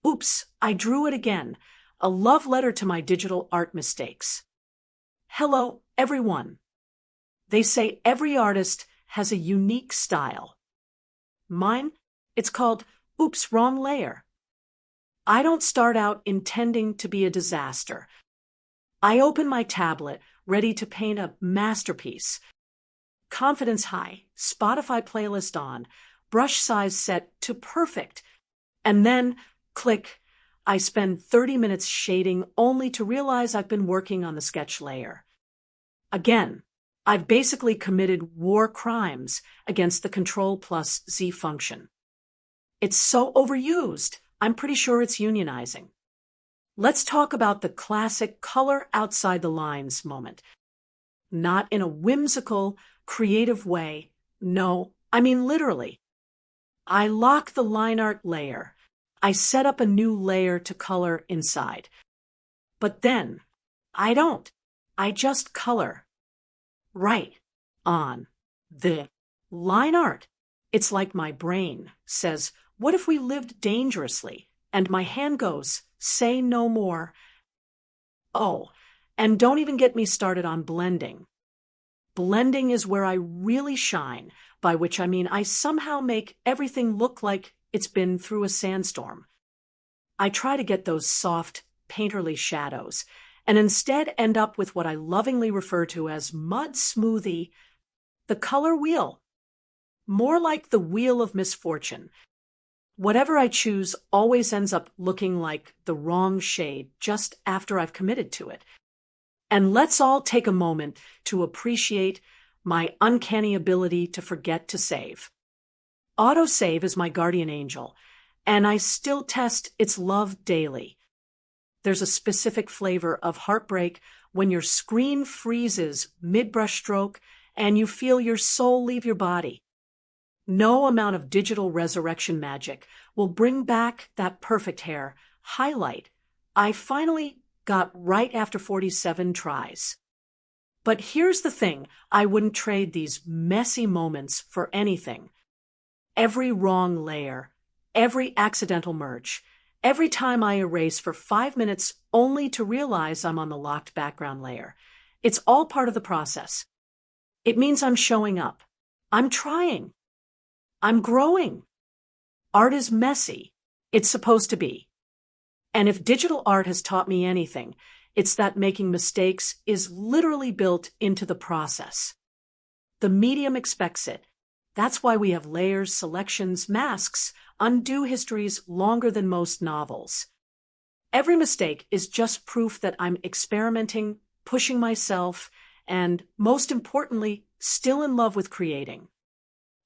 Oops, I drew it again. A love letter to my digital art mistakes. Hello, everyone. They say every artist has a unique style. Mine, it's called Oops, Wrong Layer. I don't start out intending to be a disaster. I open my tablet, ready to paint a masterpiece. Confidence high, Spotify playlist on, brush size set to perfect. And then, click, I spend 30 minutes shading only to realize I've been working on the sketch layer. Again, I've basically committed war crimes against the Control+Z function. It's so overused, I'm pretty sure it's unionizing. Let's talk about the classic color outside the lines moment. Not in a whimsical, creative way. No, I mean literally. I lock the line art layer. I set up a new layer to color inside. But then, I don't. I just color. Right on the line art. It's like my brain says, what if we lived dangerously? And my hand goes, say no more. Oh, and don't even get me started on blending. Blending is where I really shine, by which I mean I somehow make everything look like it's been through a sandstorm. I try to get those soft, painterly shadows, and instead end up with what I lovingly refer to as mud smoothie, the color wheel. More like the wheel of misfortune. Whatever I choose always ends up looking like the wrong shade just after I've committed to it. And let's all take a moment to appreciate my uncanny ability to forget to save. Autosave is my guardian angel, and I still test its love daily. There's a specific flavor of heartbreak when your screen freezes mid-brush stroke and you feel your soul leave your body. No amount of digital resurrection magic will bring back that perfect hair highlight I finally got right after 47 tries. But here's the thing, I wouldn't trade these messy moments for anything. Every wrong layer, every accidental merge, every time I erase for 5 minutes only to realize I'm on the locked background layer, it's all part of the process. It means I'm showing up. I'm trying. I'm growing. Art is messy. It's supposed to be. And if digital art has taught me anything, it's that making mistakes is literally built into the process. The medium expects it. That's why we have layers, selections, masks, undo histories longer than most novels. Every mistake is just proof that I'm experimenting, pushing myself, and, most importantly, still in love with creating.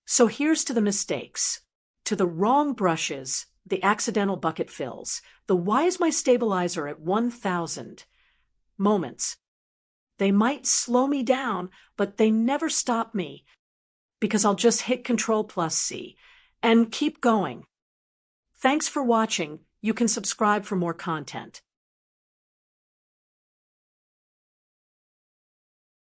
So here's to the mistakes, to the wrong brushes, the accidental bucket fills, the why is my stabilizer at 1,000 moments. They might slow me down, but they never stop me, because I'll just hit Control+C and keep going. Thanks for watching. You can subscribe for more content.